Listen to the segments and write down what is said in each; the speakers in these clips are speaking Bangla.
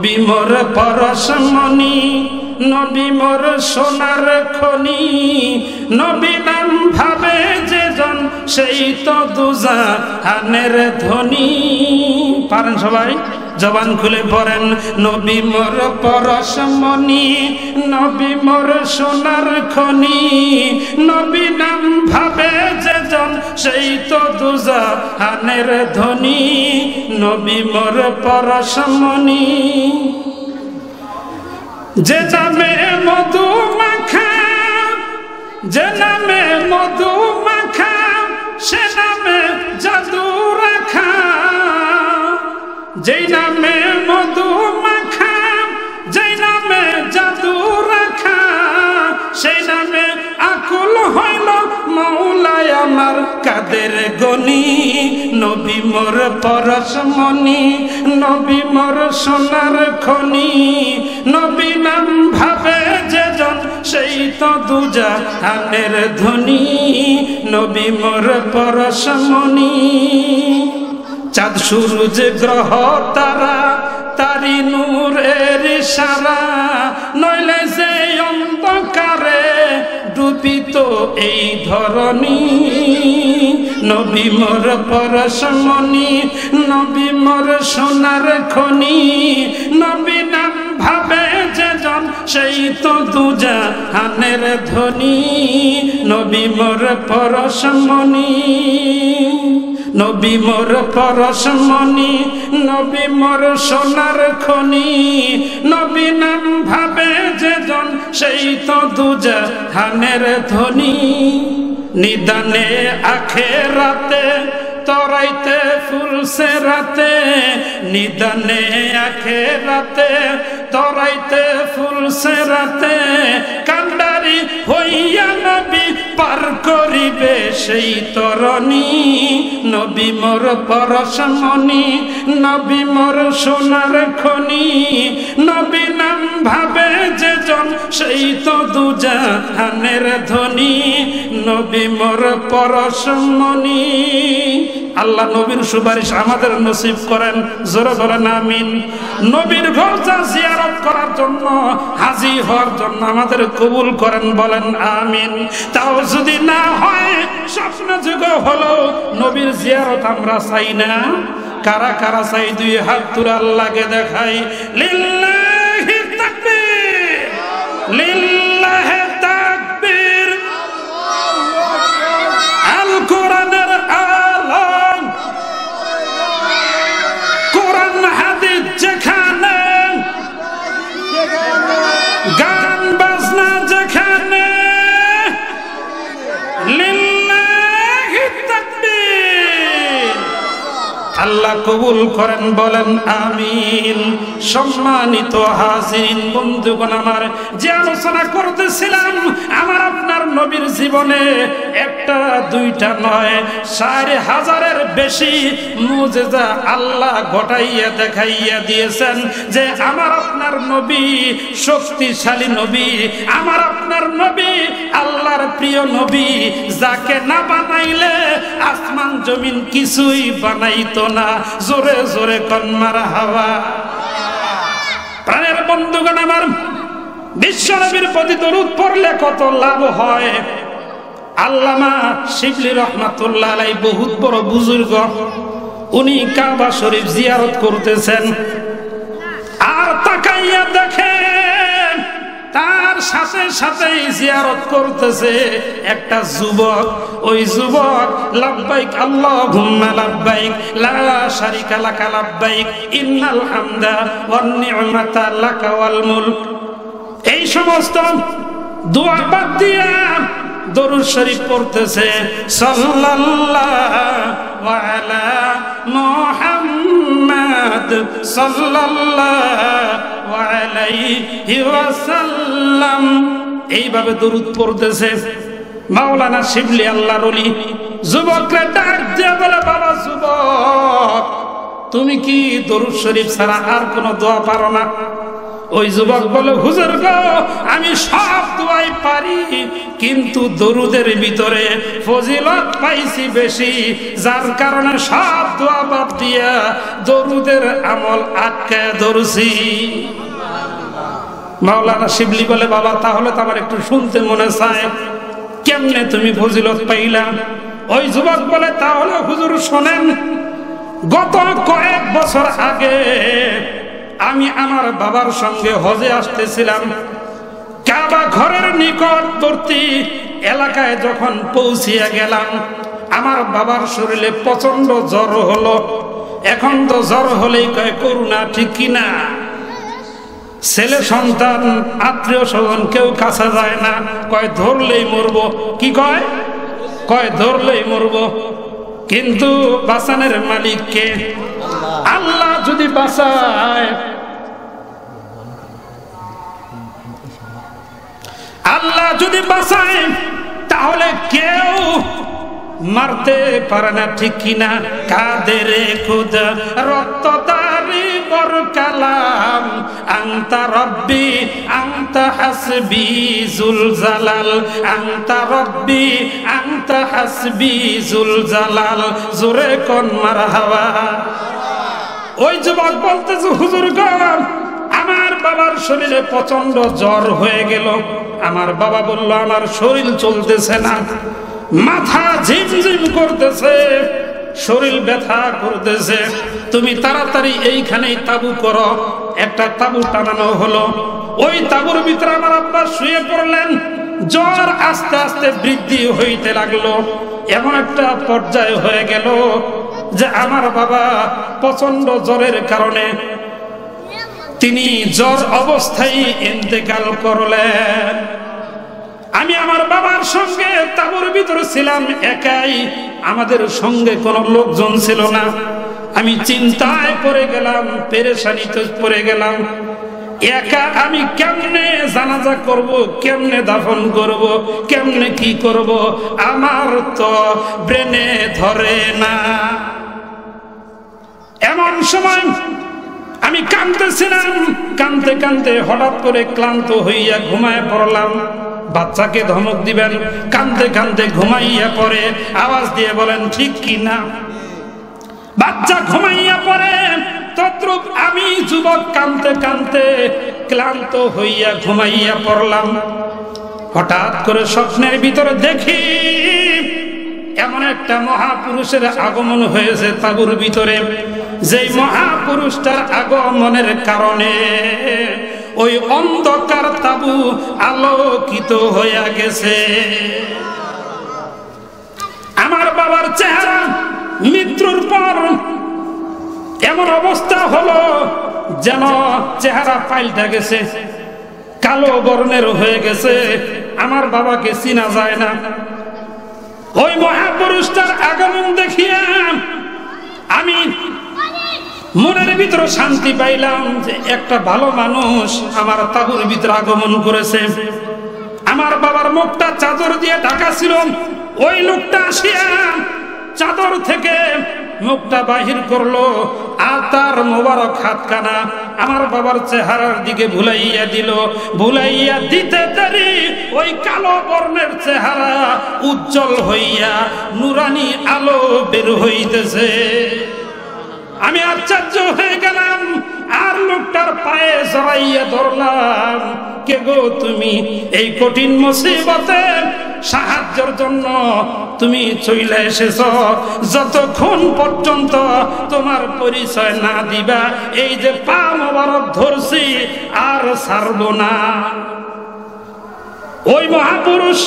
নবী মোর পরশমণি, নবী মোর সোনার খনি, নবী নাম ভাবে যে জন সেই তো দুজাহানের ধনী। পারেন সবাই? জবান খুলে পড়েন। নবী মোর পরশমণি, নবী মোর সোনার খনি, নবী নাম ভাবে যে জন সেই তো দুজাহানের ধনী। নবী মোর পরশমণি, যে নামে মধু মাখা, যে নামে মধু মাখা, সে নামে জাদু রাখা। যেই নামে মধু মাখা, যেই নামে জাদু রাখা, সেই নামে আকুল হইল মৌলায় আমার কাদের গনি। নবী মোর পরশমণি, নবী মোর সোনার খনি, নবী নাম ভাবে যে জন সেই তো দুজাহানের ধনী। নবী মোর পরশমণি, চাঁদ সূরজ গ্রহ তারা তারি নূরের ইশারা, নইলে যে অন্ধকারে ডুবিত এই ধরণী। নবী মোর পরশমণি, নবী মোর সোনার খনি, নবী নাম ভাবে যে জন সেই তো দুজাহানের ধনী। নবী মোর পরশমণি, নবী মোর পরশমণি, নবী মোর সোনার খনি, নবী নাম ভাবে যে জন সেই তো দুজাহানের ধনী। নিদানে আখেরাতে তরাইতে ফুলসে রাতে, নিদানে আখেরাতে তরাইতে ফুলসে রাতে, কান্ডারি হইয়া নবী পার করিবে সেই তরণী। নবী মোর পরশমণি, নবী মোর সোনার খনি, নবী নাম ভাবে যে জন সেই তো দুজাহানের ধনী। নবী মোর পরশমণি। আল্লাহ নবীর সুপারিশ আমাদের নসিব করেন, জোরে বলেন আমিন। নবীর রওজা জিয়ারত করার জন্য, হাজী হওয়ার জন্য আমাদের কবুল করেন, বলেন আমিন। তাও যদি না হয়, স্বপ্ন যুগ হলো নবীর জিয়ারত আমরা চাই না। কারা কারা চাই? দুই হাত তুলে আল্লাহকে দেখাই। লিল্লাহি তাকবীর, লিল্লাহি তাকবীর। আল কোরআনের আলম, কোরআন হাদিস যেখানে, গান বাজনা যেখানে, লিল্লাহি তাকবীর। আল্লাহ কবুল করেন, বলেন আমিন। সম্মানিত হাজিরিন, বন্ধুগণ আমার, যে আলোচনা করতেছিলাম আমার আপনার নবীর জীবনে একটা দুইটা নয়, ৪,০০০-এর বেশি মুজিজা আল্লাহ ঘটাইয়া দেখাইয়া দিয়েছেন। যে আমার আপনার নবী শক্তিশালী নবী, আমার আপনার নবী আল্লাহর প্রিয় নবী, যাকে না বানাইলে আসমান জমিন কিছুই বানাইতো না। জোরে জোরে কোন মারহাবা। প্রাণের বন্ধুগণ আমার, বিশ্ব নবীর প্রতি দরুদ পড়লে কত লাভ হয়। আল্লামা শিবলি রহমাতুল্লাহ আলাইহি বহুত বড় বুজুর্গ, উনি কাবা শরীফ জিয়ারত করতেছেন, আর তাকাইয়া দেখেন তার সাথে সাথে জিয়ারত করতেছে একটা যুবক। ওই যুবক লাব্বাইক আল্লাহুম্মা লাব্বাইক লা শারিকা লাকা লাব্বাইক ইন্নাল হামদা ওয়ান নি'মাতা লাকা ওয়াল মুলক, এই সমস্ত দোয়া বাদ দিয়া দরুদ শরীফ পড়তেছে। সাল্লাল্লাহু আলা মুহাম্মাদ সাল্লাল্লাহু আলাইহি ওয়াসাল্লাম, এইভাবে দরুদ পড়তেছে। মাওলানা শিবলি আল্লাহর ওলি যুবকরা ডাক দিয়ে বলে, বাবা যুবক, তুমি কি দরুদ শরীফ ছাড়া আর কোনো দোয়া পারো না? ওই যুবক বলে, হুজুর গো, আমি সব দোয়াই পারি, কিন্তু দরুদের ভিতরে ফজিলত পাইছি বেশি, যার কারণে সব দোয়া বাদ দিয়া দরুদের আমল আটকায় ধরছি। মাওলানা শিবলি বলে, বাবা তাহলে তো আমার একটু শুনতে মনে চায়, কেমনে তুমি ফজিলত পাইলা? ওই যুবক বলে, তাহলে হুজুর শোনেন, গত কয়েক বছর আগে আমি আমার বাবার সঙ্গে হজে আসতেছিলাম। কাবা ঘরের নিকটবর্তী এলাকায় যখন পৌঁছিয়া গেলাম, আমার বাবার শরীরে প্রচন্ড জ্বর হলো। এখন তো জ্বর হলেই কয় করুণা, ঠিক কিনা? ছেলে সন্তান আত্মীয় স্বজন কেউ কাছে যায় না, কয় ধরলেই মরবো। কি কয়? কয় ধরলেই মরবো। কিন্তু বাঁচানের মালিক কে? আল্লাহ যদি বাঁচায়, আল্লাহ যদি বাঁচায়, তাহলে কেউ মারতে পারে না, ঠিক কিনা? কাদের খুদা রক্তদারি বর কালাম, আনতা রব্বি আনতা হাসবি জুল জালাল, আনতা রব্বি আনতা হাসবি জুল জালাল। জোরে কোন মারহাবা। ওই যুবক বলতেছে, হুজুর গো, আমার বাবার শরীরে প্রচন্ড জ্বর হয়ে গেল। আমার বাবা বলল, আমার শরীর চলতেছে না, মাথা ঝিমঝিম করতেছে, শরীর ব্যথা করতেছে, তুমি তাড়াতাড়ি এইখানেই তাবু করো। একটা তাবু টানানো হলো। ওই তাবুর ভিতরে আমার আব্বা শুয়ে পড়লেন। জ্বর আস্তে আস্তে বৃদ্ধি হইতে লাগলো। এমন একটা পর্যায়ে হয়ে গেল যে আমার বাবা প্রচন্ড জ্বরের কারণে তিনি জ্বর অবস্থায় ইন্তেকাল করলেন। আমি আমার বাবার সঙ্গে তাবুর ভিতরে ছিলাম একাই, আমাদের সঙ্গে কোনো লোকজন ছিল না। আমি চিন্তায় পড়ে গেলাম, পেরেশানিতে পড়ে গেলাম। একা আমি কেমনে জানাজা করব, কেমনে দাফন করব, কেমনে কি করব, আমার তো ব্রেনে ধরে না। এমন সময় আমি কাঁদতেছিলাম, কাঁদতে কাঁদতে হঠাৎ করে ক্লান্ত হইয়া ঘুমায় পড়লাম। বাচ্চাকে ধমক দিবেন, কাঁদতে কাঁদতে ঘুমাইয়া পড়ে, আওয়াজ দিয়ে বলেন ঠিক কি না? বাচ্চা ঘুমাইয়া পড়ে, তদ্রূপ আমি যুবক কাঁদতে কাঁদতে ক্লান্ত হইয়া ঘুমাইয়া পড়লাম। হঠাৎ করে স্বপ্নের ভিতরে দেখি এমন একটা মহাপুরুষের আগমন হয়েছে তাবুর ভিতরে। যেই মহাপুরুষটার আগমনের কারণে ওই অন্ধকার তাবু আলোকিত হইয়া গেছে। আমার বাবার চেহারা মৃত্যুর পর এমন অবস্থা হলো যেন চেহারা পাল্টে গেছে, কালো বর্ণের হয়ে গেছে। আমার বাবাকে চিনা যায় না। ওই মহাপুরুষটার আগমন দেখিয়া আমি মনের ভিতরে শান্তি পাইলাম যে একটা ভালো মানুষ আমার তাবুর ভিতরে আগমন করেছে। আমার বাবার মুখটা চাদর দিয়ে ঢাকা ছিল। ওই লোকটা আসিয়া চাদর থেকে মুখটা বাহির করলো, আর তার মোবারক হাতখানা আমার বাবার চেহারার দিকে ভুলাইয়া দিল। ভুলাইয়া দিতে দেরি ওই কালো বর্ণের চেহারা উজ্জ্বল হইয়া নুরানি আলো বের হইতেছে। আমি আশ্চর্য হয়ে গেলাম, আর লোকটার পায়ে জড়াইয়া ধরলাম, কে গো তুমি? এই কঠিন মুসিবতে সাহায্যের জন্য তুমি চলে এসেছ। যতক্ষণ পর্যন্ত তোমার পরিচয় না দিবা, এই যে পা মোবারক ধরছি আর ছাড়ব না। ওই মহাপুরুষ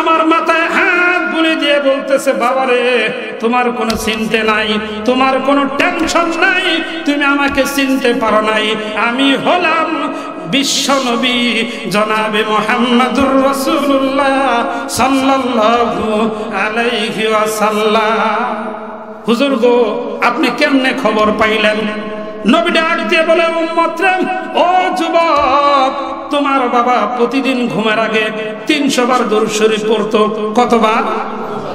আমার মাথায় হাত বুলিয়ে দিয়ে বলতেছে, বাবারে তোমার কোনো চিন্তা নাই, তোমার কোনো টেনশন নাই, তুমি আমাকে চিনতে পারো নাই। আমি হলাম বিশ্ব নবী জনাবে মুহাম্মদুর রাসূলুল্লাহ সাল্লাল্লাহু আলাইহি ওয়াসাল্লাম। হুজুর গো, আপনি কেমনে খবর পাইলেন? নবী ডাক দিয়ে বলে, উম্মত রে, ও যুবক, তোমার বাবা প্রতিদিন ঘুমের আগে 300 বার দরুদ শরীফ পড়তো। কতবার?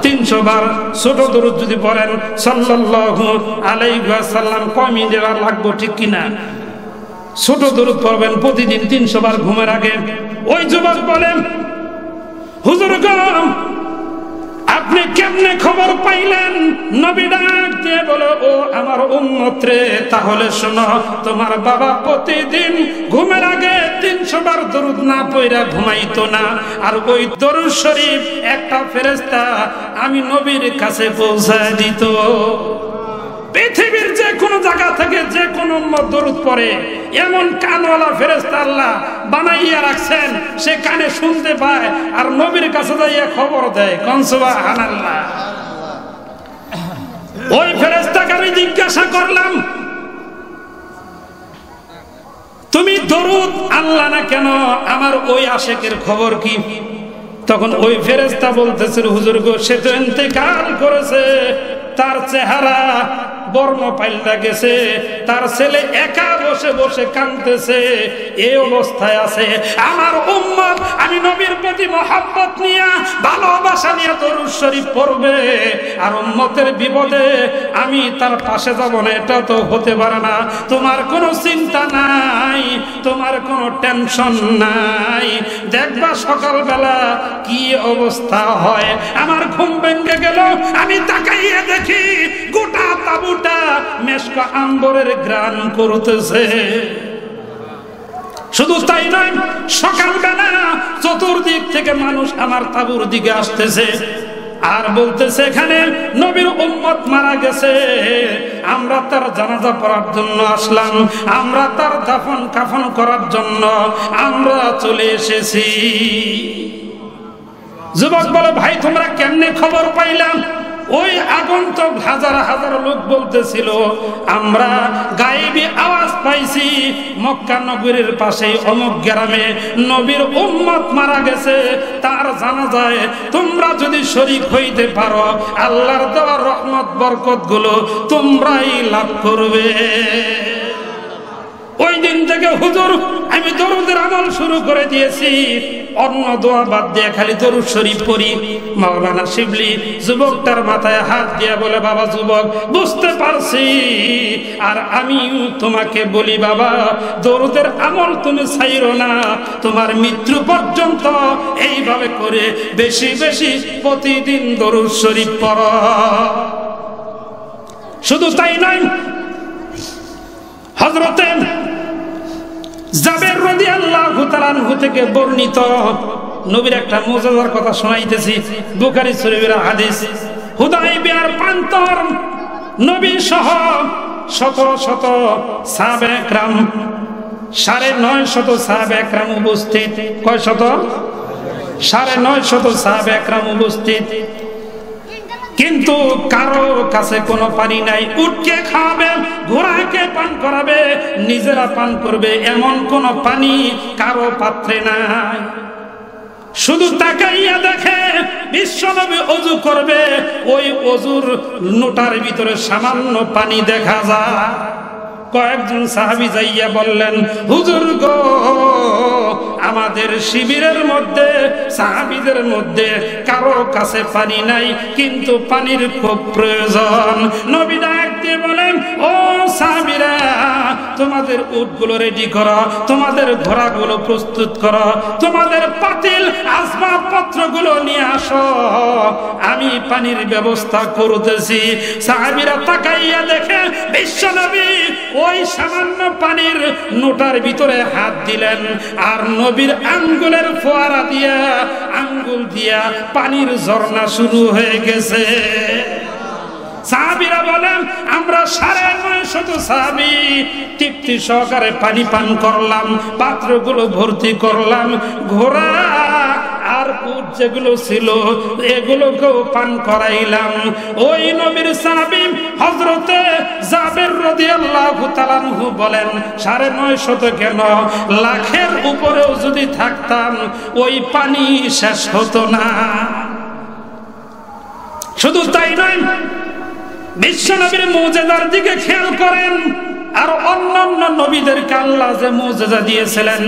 300 বার। ছোট দরুদ যদি পড়েন সাল্লাল্লাহু আলাইহি ওয়াসাল্লাম, কয় মিনিট লাগবে, ঠিক কিনা? ছোট দরুদ পড়বেন প্রতিদিন 300 বার ঘুমের আগে। ওই যুবক বলেন, হুজুর গো আপনি কেমনে খবর পাইলেন? নবী ডাক দিয়ে বলে, ও আমার উম্মত রে, তাহলে শোনো, তোমার বাবা প্রতিদিন ঘুমের আগে 300 বার দরুদ না পড়া ঘুমাইতো না। আর ওই দরুদ শরীফ একটা ফেরেশতা আমি নবীর কাছে পৌঁছায় দিত। পৃথিবীর যে কোনো জায়গা থেকে যে কোনো উম্মত দরুদ পড়ে, এমন কানওয়ালা ফেরেশতা আল্লাহ বানাইয়া রাখছেন, সে কানে শুনতে পায় আর নবীর কাছে যাইয়া খবর দেয়। কোন সুবহানাল্লাহ। ওই ফেরেশতাকে আমি জিজ্ঞাসা করলাম, তুমি দরুদ আল্লাহ না কেন, আমার ওই আশেকের খবর কি? তখন ওই ফেরেশতা বলতেছিল, হুজুর গো সে তো ইন্তেকাল করেছে, তার চেহারা বর্ণ পাল্টা গেছে, তার ছেলে একা বসে বসে কাঁদতেছে, এই অবস্থায় আছে। আমার উম্মত আমি নবীর প্রতি মহব্বত নিয়ে ভালোবাসা নিয়ে দরুদ শরীফ পড়বে, আর উম্মতের বিপদে আমি তার পাশে যাব না, এটা তো হতে পারে না। তোমার কোনো চিন্তা নাই, তোমার কোনো টেনশন নাই, দেখবা সকালবেলা কি অবস্থা হয়। আমার ঘুম ভেঙে গেল, আমি তাকাইয়ে দেখি গোটা তাবুটা মেশকা আম্বরের গ্রান করতেছে। শুধু তাই নয়, সকালবেলা চতুর্দিক থেকে মানুষ আমার তাবুর দিকে আসতেছে আর বলতেছে, এখানে নবীর উম্মত মারা গেছে, আমরা তার জানাজা পড়ার জন্য আসলাম, আমরা তার দাফন কাফন করার জন্য আমরা চলে এসেছি। যুবক বলে, ভাই তোমরা কেমনে খবর পাইলাম? ওই আগন্তুক হাজার হাজার লোক বলতেছিল, আমরা গায়েবী আওয়াজ পাইছি মক্কা নগরীর পাশে অমুক গ্রামে নবীর উম্মত মারা গেছে, তার জানাজায় তোমরা যদি শরীক হইতে পারো, আল্লাহর দেওয়া রহমত বরকত গুলো তোমরাই লাভ করবে। ওই দিন থেকে হুজুর আমি দরুদের আমল শুরু করে দিয়েছি, অন্য দোয়া বাদ দিয়ে খালি দরুদ শরীফ পড়ি। মাওলানা শিবলি যুবকটার মাথায় হাত দিয়ে বলে, বাবা যুবক বুঝতে পারছি, আর আমিও তোমাকে বলি বাবা, দরুদের আমল তুমি ছাইরো না, তোমার মৃত্যু পর্যন্ত এইভাবে করে বেশি বেশি প্রতিদিন দরুদ শরীফ পড়ো। শুধু তাই নয়, হযরতে জাবের রাদিয়াল্লাহু তাআলা আনহু থেকে বর্ণিত নবীর একটা মুজিজার কথা শোনাইতেছি, বুখারী শরীফের হাদিস। হুদায়বিয়ার প্রান্তর নবী সহ শত শত সাহাবায়ে কেরাম, 950 সাহাবায়ে কেরাম উপস্থিত। কয় শত? 950 সাহাবায়ে কেরাম উপস্থিত। কিন্তু কারো কাছে কোনো পানি নাই। উটকে খাওয়াবে, ঘোড়াকে পান করাবে, নিজেরা পান করবে, এমন কোন পানি কারো পাত্রে নাই। শুধু তাকাইয়া দেখে বিশ্বনবী ওযু করবে, ওই ওযুর নোটার ভিতরে সামান্য পানি দেখা যায়। কয়েকজন সাহাবী যাইয়া বললেন, হুজুর গো আমাদের শিবিরের মধ্যে সাহাবীদের মধ্যে কারো কাছে পানি নাই, কিন্তু পানির খুব প্রয়োজন। নবী ডাক দিয়ে বলেন, ও সাহাবীরা তোমাদের উটগুলো রেডি করো, তোমাদের ঘোড়াগুলো প্রস্তুত করো, তোমাদের পাতিল আসবাবপত্রগুলো নিয়ে আসো, আমি পানির ব্যবস্থা করতেছি। সাহাবীরা তাকাইয়া দেখে বিশ্বনবী ওই সামান্য পানির নোটার ভিতরে হাত দিলেন, আর নবীর আঙ্গুলের ফোয়ারা দিয়া আঙ্গুল দিয়া পানির ঝর্ণা শুরু হয়ে গেছে। সাহাবীরা বলেন, আমরা 950 সাহাবী তৃপ্তি সহকারে পানি পান করলাম, পাত্রগুলো ভর্তি করলাম, ঘোড়া আর উট যেগুলো ছিল এগুলোকেও পান করাইলাম। ওই নবীর সাহাবী হযরতে জাবের রাদিয়াল্লাহু তাআলা আনহু বলেন, 950 কেন, লাখের উপরেও যদি থাকতাম ওই পানি শেষ হতো না। শুধু তাই নয়, বিশ্বনবীর মুজিজার দিকে খেয়াল করেন, আর অন্যান্য নবীদেরকে আল্লাহ যে মুজিজা দিয়েছিলেন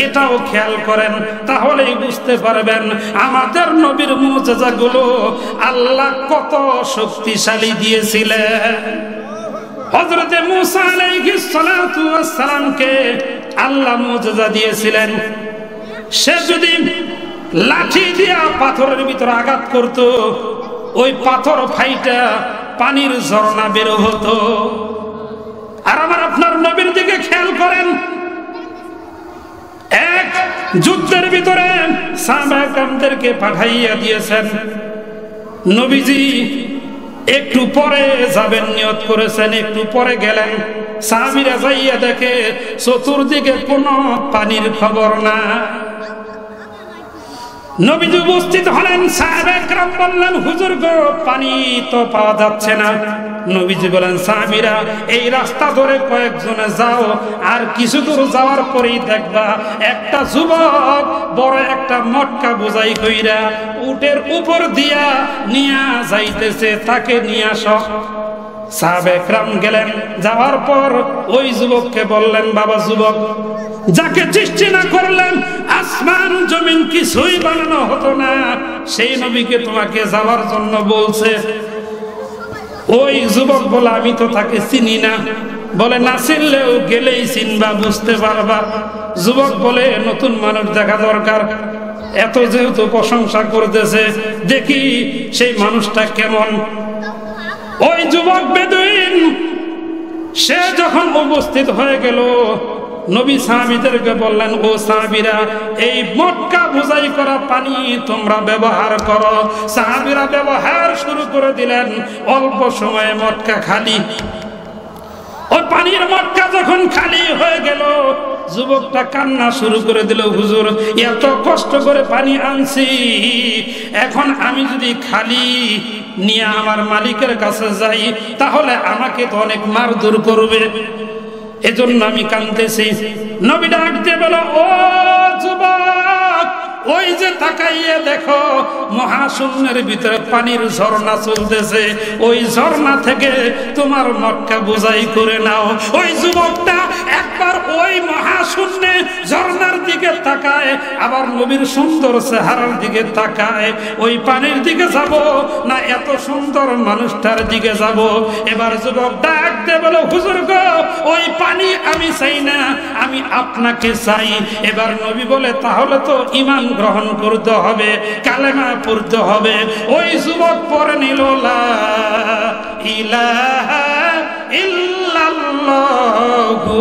এটাও খেয়াল করেন, তাহলেই বুঝতে পারবেন আমাদের নবীর মুজিজাগুলো আল্লাহ কত শক্তিশালী দিয়েছিলেন। হযরতে মূসা আলাইহিস সালাতু ওয়াস সালামকে আল্লাহ মুজিজা দিয়েছিলেন। সে যদি লাঠি দিয়া পাথরের ভিতরে আঘাত করত, ওই পাথর ফাইটা পানির ঝর্ণা বের হতো। আর আমার আপনার নবীর দিকে খেয়াল করেন, এক যুদ্ধের ভিতরে সাহাবায়ে কেরামদেরকে পাঠাইয়া দিয়েছেন। নবীজি একটু পরে যাবেন নিয়ত করেছেন, একটু পরে গেলেন। সাহাবীরা যাইয়া দেখে চতুর্দিকে কোনো পানির খবর না। নবীজি উপস্থিত হলেন, সাহাবায়ে কেরাম বললেন, হুজুর গো, পানি তো পাওয়া যাচ্ছে না। নবীজি বলেন, সাহাবীরা এই রাস্তা ধরে কয়েকজনে যাও, আর কিছু দূর যাওয়ার পরেই দেখবা একটা যুবক বড় একটা মটকা বোঝাই কইরা উটের উপর দিয়া নিয়া যাইতেছে, তাকে নিয়ে আসো। সাহাবায়ে কেরাম গেলেন, যাওয়ার পর ওই যুবককে বললেন, বাবা যুবক, যাকে সৃষ্টি না করলেন আসমান জমিন কিছুই বানানো হতো না, সেই নবীকে তোমাকে যাওয়ার জন্য বলছে। ওই যুবক বলে, আমি তো তাকে চিনি না। বলে, না চিনলেও গেলেই চিনবা, বুঝতে পারবা। যুবক বলে, নতুন মানুষ দেখা দরকার। এত যেহেতু প্রশংসা করতেছে, দেখি সেই মানুষটা কেমন। ওই যুবক বেদুইন সে যখন উপস্থিত হয়ে গেল, নবী সাহাবীদেরকে বললেন, ও সাহাবীরা, এই মটকা বোঝাই করা পানি তোমরা ব্যবহার করো। সাহাবীরা ব্যবহার শুরু করে দিলেন। অল্প সময়ে মটকা খালি। ওই পানির মটকা যখন খালি হয়ে গেল, যুবকটা কান্না শুরু করে দিল, হুজুর, এত কষ্ট করে পানি আনছি, এখন আমি যদি খালি নিয়ে আমার মালিকের কাছে যাই, তাহলে আমাকে তো অনেক মারধর করবে, এজন্য আমি কাঁদতেছি। নবী ডাক দিয়ে বলল, ও যুবক, ওই যে তাকাইয়ে দেখো, মহাশূন্যের ভিতরে পানির ঝর্ণা চলতেছে, ওই ঝর্ণা থেকে তোমার মটকা বোঝাই করে নাও। ওই যুবকটা একবার ওই মহাশূন্যে ঝর্ণার দিকে তাকায়, আবার নবীর সুন্দর চেহারার দিকে তাকায়। ওই পানির দিকে যাব না এত সুন্দর মানুষটার দিকে যাব? এবার যুবক ডাক দিয়ে বলো, হুজুর গো, ওই পানি আমি চাই না, আমি আপনাকে চাই। এবার নবী বলে, তাহলে তো ঈমান গ্রহণ করতে হবে, কালেমা পড়তে হবে। ওই যুবক পড়ে নিল, লা ইলাহা ইল্লাল্লাহু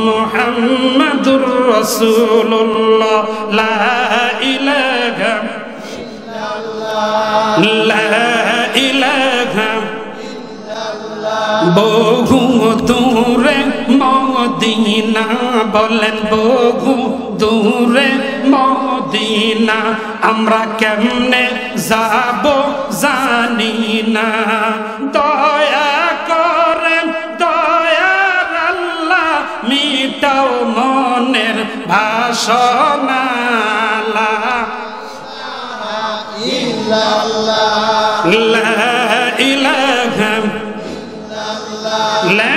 মুহাম্মাদুর রাসূলুল্লাহ, লা ইলাহা ইল্লাল্লাহ, লা ইলাহা ইল্লাল্লাহ। বহু দূরে মদিনা, বলেন বহু দূরে মদিনা, আমরা কেমনে যাব জানি না। দয়া করে দয়ার আল্লাহ, মিটাও মনের ভাষণা, লা ইলাহা ইল্লাল্লাহ, লা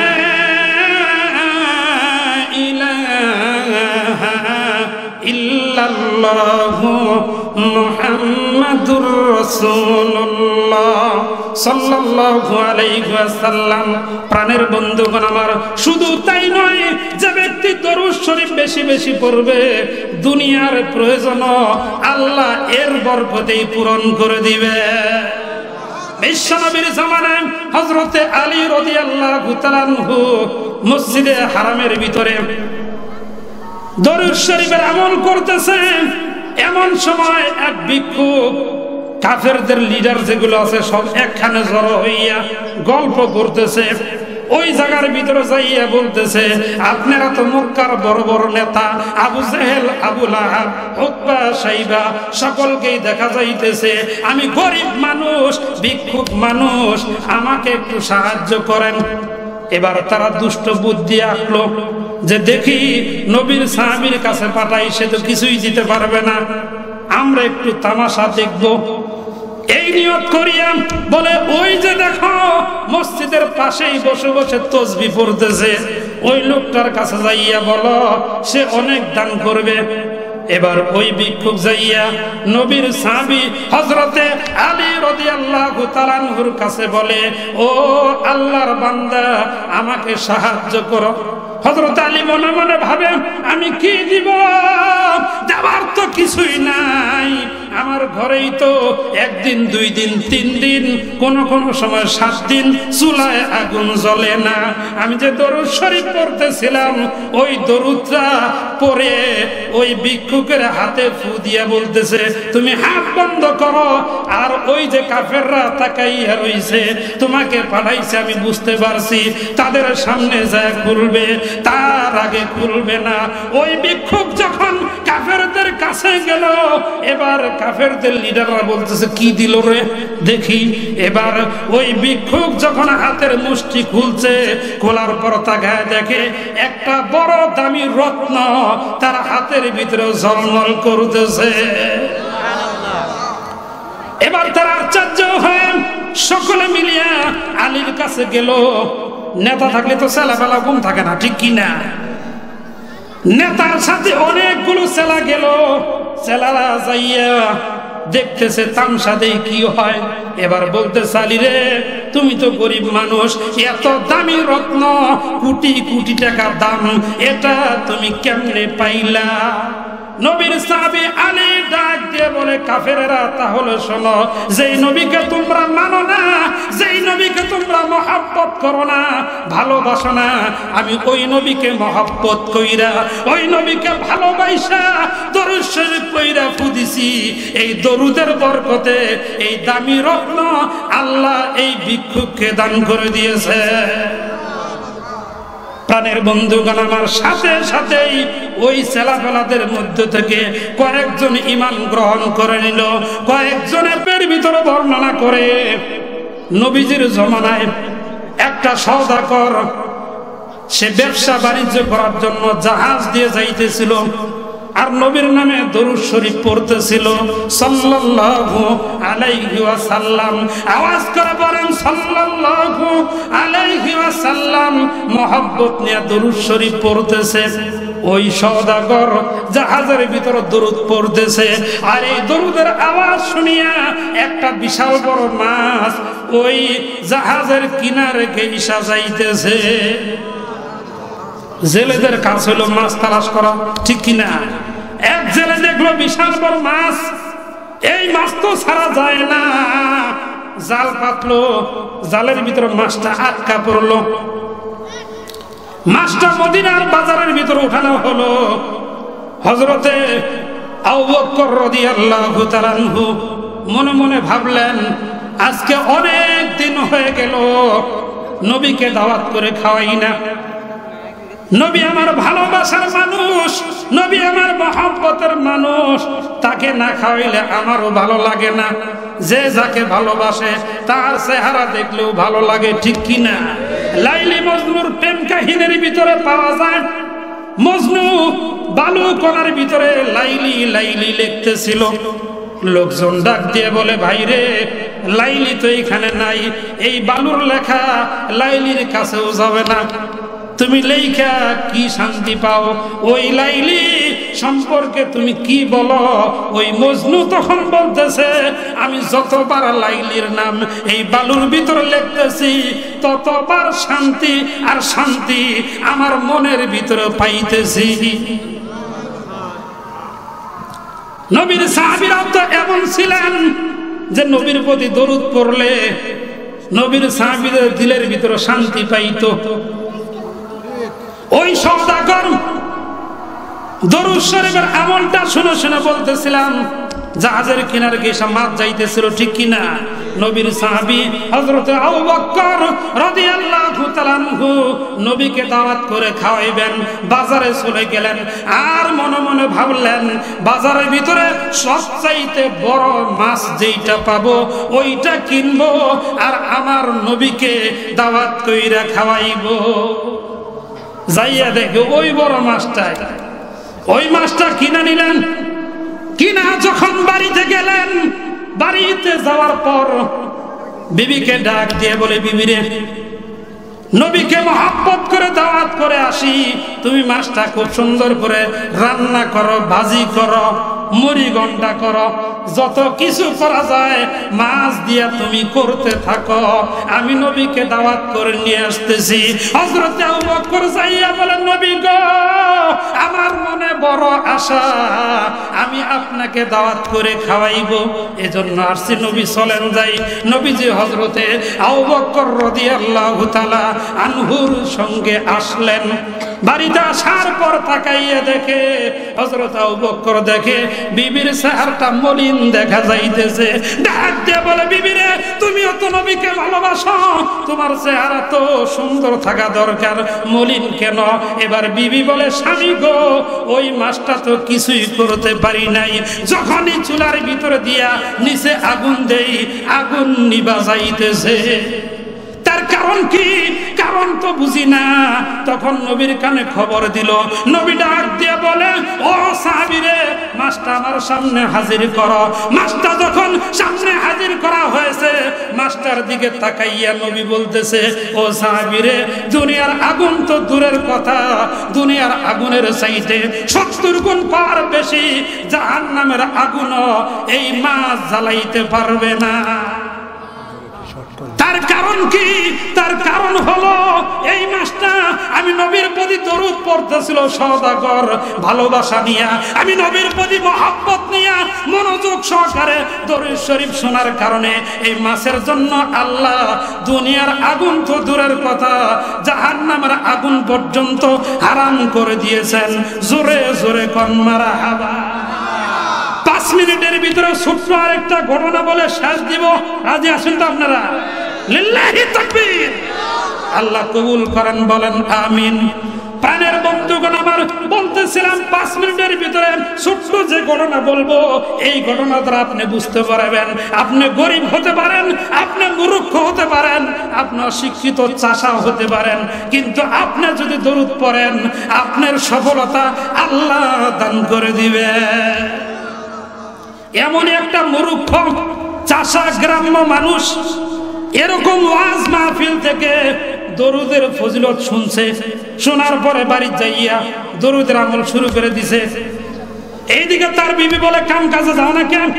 ইলাহা ইল্লাল্লাহু মুহাম্মাদুর রাসূলুল্লাহ সাল্লাল্লাহু আলাইহি ওয়াসাল্লাম। প্রাণের বন্ধুগণ আমার, শুধু তাই নয়, যে ব্যক্তি দরুদ শরীফ বেশি বেশি পড়বে, দুনিয়ার প্রয়োজন আল্লাহ এর বরকতেই পূরণ করে দিবে। বিশ্বনবীর জামানায় হযরতে আলী রাদিয়াল্লাহু তাআলা আনহু মসজিদে হারামের ভিতরে দরুদ শরীফের আমল করতেছেন। এমন সময় এক ভিক্ষুক, কাফেরদের লিডার যেগুলো আছে সব একখানে জড়ো হইয়া গল্প করতেছে। ওই জায়গার ভিতরে যাইয়া বলতেছে, আপনারা তো মক্কার বড় বড় নেতা, আবু জেহেল, আবু লাহাব, উতবা, শাইবা, সকলকেই দেখা যাইতেছে। আমি গরিব মানুষ, ভিক্ষুক মানুষ, আমাকে একটু সাহায্য করেন। এবার তারা দুষ্ট বুদ্ধি আঁকলো যে দেখি নবীর সাহাবীর কাছে পাঠাই, সে তো কিছুই দিতে পারবে না, আমরা একটু তামাশা দেখব। এই নিয়ত করিয়া বলে, ওই যে দেখো মসজিদের পাশেই বসে বসে তাসবিহ পড়তেছে, ওই লোকটার কাছে যাইয়া বলো, সে অনেক দান করবে। এবার ওই ভিক্ষুক যাইয়া নবীর সাহাবী হযরতে আলী রাদিয়াল্লাহু তাআলা আনহুর কাছে বলে, ও আল্লাহর বান্দা, আমাকে সাহায্য করো। হযরত আলী মনে মনে ভাবে, আমি কি দিব, দেওয়ার তো কিছুই নাই, আমার ঘরেই তো একদিন, 2 দিন, 3 দিন, কোন সময় 7 দিন চুলায় আগুন জ্বলে না। আমি যে দরুদ শরীফ পড়তেছিলাম, ওই দরুদটা পড়ে ওই ভিক্ষুকের হাতে ফু দিয়া বলতেছে, তুমি হাত বন্ধ করো। আর ওই যে কাফেররা তাকাইয়া রইছে, তোমাকে পাঠাইছে আমি বুঝতে পারছি, তাদের সামনে যায় খুলবে, তার আগে খুলবে না। ওই ভিক্ষুক যখন কাফেরদের কাছে গেল, এবার কাফেরদের লিডাররা বলতেছে, কি দিল রে দেখি। এবার ওই ভিক্ষুক যখন হাতের মুষ্টি খুলছে, খোলার পর তাকায় দেখে একটা বড় দামি রত্ন তার হাতের ভিতরে ঝলমল করতেছে। এবার তারা আশ্চর্য হয়ে সকলে মিলিয়া আলীর কাছে গেল। নেতা থাকলে তো ছেলেবেলা ঘুম থাকে না, ঠিক কিনা? নেতার সাথে অনেকগুলো ছেলা গেল। ছেলারা যাইয়া দেখতেছে তামসা দেই কি হয়। এবার বলতে, আলী রে, তুমি তো গরিব মানুষ, এত দামি রত্ন, কোটি কোটি টাকা দাম, এটা তুমি কেমনে পাইলা? নবীর সাহাবী আলী ডাক দিয়ে বলে, কাফেরেরা, তাহলে শোনো, যেই নবীকে তোমরা মানো না, যেই নবীকে তোমরা মহব্বত করো না, ভালোবাসো না, আমি ওই নবীকে মহব্বত কইরা, ওই নবীকে ভালোবাসা দরুদ শরীফ কইরা ফুদিছি। এই দরুদের বরকতে এই দামি রত্ন আল্লাহ এই ভিক্ষুককে দান করে দিয়েছে। প্রাণের বন্ধুগণ, আমার সাথে সাথেই ওই ছেলেপেলাদের মধ্য থেকে কয়েকজন ঈমান গ্রহণ করে নিল। কয়েকজনের ভিতরে বর্ণনা করে, নবীজির জমানায় একটা সওদাগর, সে ব্যবসা বাণিজ্য করার জন্য জাহাজ দিয়ে যাইতেছিল, আর নবীর নামে দরুদ শরীফ পড়তেছিল সাল্লাল্লাহু আলাইহি ওয়াসাল্লাম। আওয়াজ করে বলেন সাল্লাল্লাহু আলাইহি ওয়াসাল্লাম। মহব্বত নিয়ে দরুদ শরীফ পড়তেছে। ওই সওদাগর জাহাজের ভিতরে দরুদ পড়তেছে, আর এই দরুদের আওয়াজ শুনিয়া একটা বিশাল বড় মাছ ওই জাহাজের কিনারে ঘেইসা যাইতেছে। জেলেদের কাজ হলো মাছ তালাশ করা, ঠিক কিনা? এক জেলে দেখলো বিশাল বড় মাছ, এই মাছ তো ছাড়া যায় না। জাল পাতলো, জালের ভিতরে মাছটা আটকা পড়লো। মাছটা মদিনার বাজারের ভিতরে উঠানো হলো। হযরতে আবু বকর রাদিয়াল্লাহু তাআলা আনহু মনে মনে ভাবলেন, আজকে অনেক দিন হয়ে গেল নবীকে দাওয়াত করে খাওয়াই না। নবী আমার ভালোবাসার মানুষ, নবী আমার মহব্বতের মানুষ, তাকে না খাওয়াইলে আমারও ভালো লাগে না। যে যাকে ভালোবাসে তার চেহারা দেখলেও ভালো লাগে, ঠিক কিনা? লাইলি মজনুর প্রেম কাহিনীর ভিতরে পাওয়া যায়, মজনু বালু কণার ভিতরে লাইলি লাইলি লিখতেছিল। লোকজন ডাক দিয়ে বলে, ভাই রে, লাইলি তো এখানে নাই, এই বালুর লেখা লাইলির কাছেও যাবে না, তুমি লেখা কি শান্তি পাও? ওই লাইলি সম্পর্কে তুমি কি বলো? ওই মজনু তখন বলতেছে, আমি যতবার লাইলির নাম এই বালুর ভিতরে লিখতেছি, ততবার শান্তি আর শান্তি আমার মনের ভিতরে পাইতেছি। নবীর সাহাবীরা তো এমন ছিলেন যে নবীর প্রতি দরুদ পড়লে নবীর সাহাবীদের দিলের ভিতরে শান্তি পাইত। ওই সওদাগর দরুদ শরীফের আমলটা শুনে শুনে বলতেছিলাম, জাহাজের কিনারে গিয়ে মাছ যাইতেছিল, ঠিক কিনা? নবীর সাহাবী হযরতে আবু বকর রাদিয়াল্লাহু তাআলা আনহু নবীকে দাওয়াত করে খাওয়াইবেন, বাজারে চলে গেলেন। আর মনে মনে ভাবলেন, বাজারের ভিতরে সবচাইতে বড় মাছ যেইটা পাবো ওইটা কিনবো, আর আমার নবীকে দাওয়াত কইরা খাওয়াইবো। যাইয়া দেখে ওই বড় মাছটাই, ওই মাছটা কিনে নিলেন। কিনা যখন বাড়িতে গেলেন, বাড়িতে যাওয়ার পর বিবিকে ডাক দিয়ে বলে, বিবি রে, নবীকে মহব্বত করে দাওয়াত করে আসি, তুমি মাছটা খুব সুন্দর করে রান্না করো, ভাজি করো, মুড়ি ঘন্টা করো, যত কিছু করা যায় মাছ দিয়া তুমি করতে থাকো, আমি নবীকে দাওয়াত করে নিয়ে আসতেছি। হযরত আবু বকর যাইয়া বলেন, নবী গো, আমার মনে বড় আশা, আমি আপনাকে দাওয়াত করে খাওয়াইবো, এজন্য আসছি। নবী চলেন যাই। নবীজি হযরতে আবু বকর রাদিয়াল্লাহু তাআলা আনহুর সঙ্গে আসলেন। বাড়িতে আসার পর তাকাইয়া দেখে, হযরত আবু বকর দেখে বিবির চেহারাটা মলিন দেখা যাইতেছে। ডাক দিয়ে বলে, বিবি রে, তুমিও তো নবীকে ভালোবাসো, তোমার চেহারা তো সুন্দর থাকা দরকার, মলিন কেন? এবার বিবি বলে, স্বামী গো, ওই মাছটা তো কিছুই করতে পারি নাই, যখনই চুলার ভিতরে দিয়া নিচে আগুন দেই, আগুন নিভা যাইতেছে। তার কারণ কি? কারণ তো বুঝি না। তখন নবীর কানে খবর দিল। নবী ডাক দিয়ে বলে, ও সাহাবীরে, মাছটা আমার সামনে হাজির করো। মাছটা যখন সামনে হাজির করা হয়েছে, মাছটার দিকে তাকাইয়া নবী বলতেছে, ও সাহাবীরে, দুনিয়ার আগুন তো দূরের কথা, দুনিয়ার আগুনের চাইতে 70 গুণ পার বেশি জাহান্নামের আগুনও এই মাছ জ্বালাইতে পারবে না। তার কারণ কি? তার কারণ হলো এই মাসটা আমি নবীর প্রতি দরুদ পড়তেছিল সওদাগর, ভালোবাসা নিয়া, আমি নবীর প্রতি মহব্বত নিয়া মনোযোগ সহকারে দরুদ শরীফ শোনার কারণে এই মাসের জন্য আল্লাহ দুনিয়ার আগুন তো দূরের কথা, জাহান্নামের আগুন পর্যন্ত হারাম করে দিয়েছেন। জোরে জোরে কোন মারহাবা। 5 মিনিটের ভিতরে ছোট্ট আরেকটা ঘটনা বলে শেষ দিব। রাজি আছেন তো আপনারা? লিল্লাহি তাকবীর। আল্লাহ কবুল করেন, বলেন আমিন। প্রাণের বন্ধুগণ আমার, বলতেছিলাম 5 মিনিটের ভিতরে ছোট্ট যে ঘটনা বলবো, এই ঘটনা দ্বারা আপনি বুঝতে পারবেন, আপনি গরিব হতে পারেন, আপনি মূর্খ হতে পারেন, আপনি অশিক্ষিত চাষা হতে পারেন, কিন্তু আপনি যদি দরুদ পড়েন, আপনার সফলতা আল্লাহ দান করে দিবে। এমন একটা মূর্খ চাষা গ্রাম্য মানুষ এরকম ওয়াজ মাহফিল থেকে দরুদের ফজিলত শুনছে, শোনার পরে বাড়ি যাইয়া দরুদের আমল শুরু করে দিছে। এইদিকে তার বিবি বলে, কাম কাজে যাও না কেন?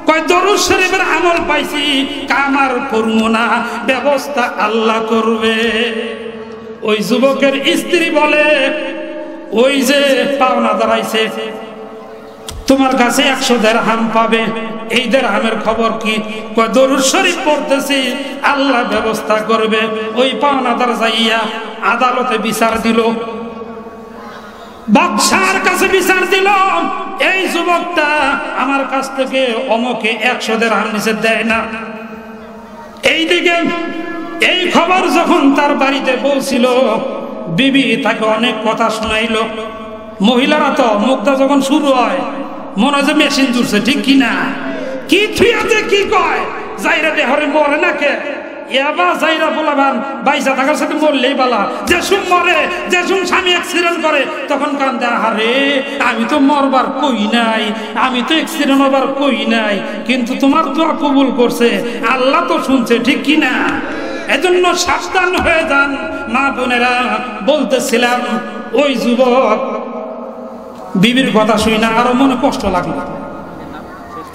কয়, দরুদ শরীফের আমল পাইছি, কাম আর করব না, ব্যবস্থা আল্লাহ করবে। ওই যুবকের স্ত্রী বলে, ওই যে পাওনা দাঁড়াইছে, তোমার কাছে 100 দিরহাম পাবে, এই দিরহামের খবর কি? কয়, দরুদ শরীফ পড়তেছি, আল্লাহ ব্যবস্থা করবে। ওই পাওনাদার যাইয়া আদালতে বিচার দিল, বাদশার কাছে বিচার দিল, এই যুবকটা আমার কাছ থেকে অমকে 100 দিরহাম নিচে দেয় না। এইদিকে এই খবর যখন তার বাড়িতে পৌঁছিল, বিবি তাকে অনেক কথা শোনাইল। মহিলারা তো মুখটা যখন শুরু হয় মনে হয় যে মেশিন জুড়ছে, ঠিক কিনা? কি থুইয়াছে কি কয়, যাইরা দেহরে মরে নাকে, এবার যাইরা বলাবান বাইসা থাকার সাথে মরলেই বালা। যে সুম মরে, যে সুম স্বামী অ্যাক্সিডেন্ট করে, তখন কান্দে, আরে আমি তো মরবার কই নাই, আমি তো অ্যাক্সিডেন্ট হবার কই নাই, কিন্তু তোমার দোয়া কবুল করছে, আল্লাহ তো শুনছে, ঠিক কিনা? এজন্য সাবধান হয়ে যান মা বোনেরা। বলতেছিলাম, ওই যুবক বিবির কথা শুই না আরো মনে কষ্ট লাগলো,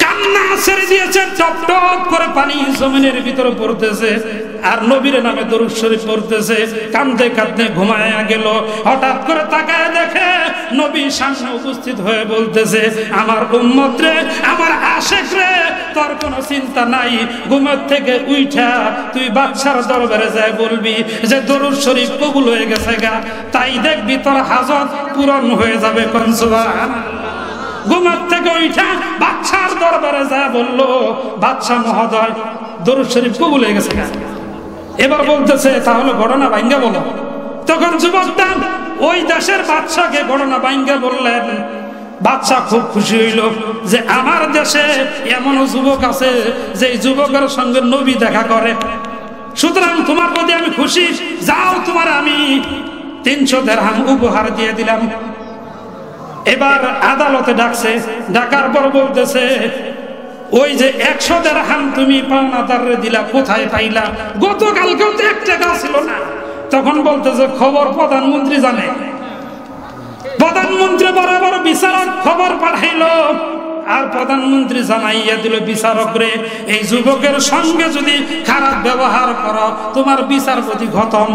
কান্না ছেড়ে দিয়েছে, টপ টপ করে পানি জমিনের ভিতরে পড়তেছে, আর নবীর নামে দরুদ শরীফ পড়তেছে, কাঁদতে কাঁদতে ঘুমায়া গেল। হঠাৎ করে তাকায় দেখে নবী সামনে উপস্থিত হয়ে বলতেছে, আমার উম্মত রে, আমার আশেক রে, তোর কোনো চিন্তা নাই, ঘুমের থেকে উইঠা তুই বাদশার দরবারে যায় বলবি যে দরুদ শরীফ কবুল হয়ে গেছে গা, তাই দেখবি তোর হাজত পূরণ হয়ে যাবে। কোন সুবহানাল্লাহ। ঘুমের থেকে উঠা বাদশার দরবারে যা বললো, বাদশা মহোদয় দরুদ শরীফ কবুল হয়ে গেছে। এবার বলতেছে, তাহলে ঘটনা ভাঙ্গা বলো। তখন যুবকটা ওই দেশের বাদশাকে ঘটনা ভাঙ্গা বললেন। বাদশা খুব খুশি হইল যে আমার দেশে এমন যুবক আছে যে যুবকের সঙ্গে নবী দেখা করে, সুতরাং তোমার প্রতি আমি খুশি, যাও তোমার আমি 300 দিরহাম উপহার দিয়ে দিলাম। এবার আদালতে ডাকছে, ডাকার পর বলতেছে, ওই যে 100 দিরহাম তুমি পাওনাদারে দিলা, কোথায় পাইলা? গতকালকেও তো 1 টাকা ছিল না, তখন বলতেছে খবর প্রধানমন্ত্রী জানে। প্রধানমন্ত্রী বরাবর বিচারক খবর পাঠাইলো, আর প্রধানমন্ত্রী জানাইয়া দিল বিচারকরে, এই যুবকের সঙ্গে যদি খারাপ ব্যবহার করো তোমার বিচারপতি খতম।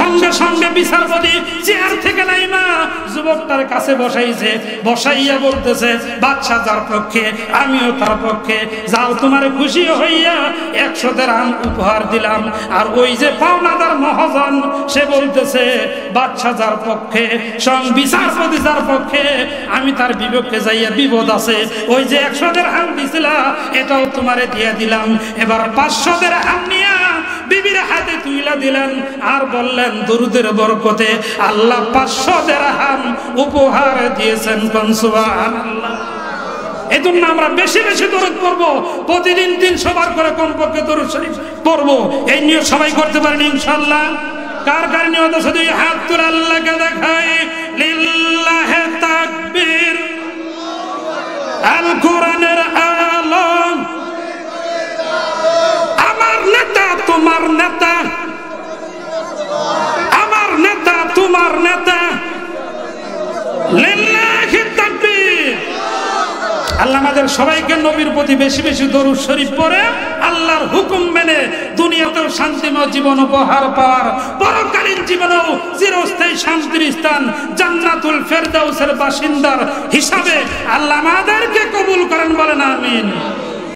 সঙ্গে সঙ্গে বিচারপতি চেয়ার থেকে নাইমা যুবকটার কাছে বসাইছে, বসাইয়া বলতেছে বাদশা যার পক্ষে আমিও তার পক্ষে, যাও তোমার খুশি হইয়া 100 দিরহাম উপহার দিলাম। আর ওই যে পাওনাদার মহাজন সে বলতেছে বাদশা যার পক্ষে বিচারপতি যার পক্ষে আমি তার বিপক্ষে যাইয়া বিপদ আছে, ওই যে 100 দিরহাম দিছিলা এটাও তোমারে দিয়ে দিলাম। এবার 500 দিরহাম নিয়া বিবির হাতে তুইলা দিলেন আর বললেন দরুদের বরকতে আল্লাহ 500 দিরহাম উপহার দিয়েছেন। কোন সুবহানাল্লাহ। এজন্য আমরা বেশি বেশি দরুদ পড়ব, প্রতিদিন 300 বার করে কমপক্ষে দরুদ শরীফ পড়ব। এই নিয়ত সবাই করতে পারেন ইনশাআল্লাহ। কার কার নিয়ত আছে দুই হাত তুলে আল্লাহকে দেখাই, লিল্লাহি তাকবীর। আল কোরআনের আলম আমার নেতা তোমার নেতা, আমার নেতা তোমার নেতা, লিল্লাহি তাকবীর। আল্লাহ আমাদের সবাইকে নবীর প্রতি বেশি বেশি দরুদ শরীফ পড়ে আল্লাহর হুকুম মেনে দুনিয়াতেও শান্তিময় জীবন উপহার পাওয়ার, পরকালীন জীবনেও চিরস্থায়ী শান্তির স্থান জান্নাতুল ফেরদাউসের বাসিন্দার হিসাবে আল্লাহ আমাদেরকে কবুল করেন, বলেন আমিন।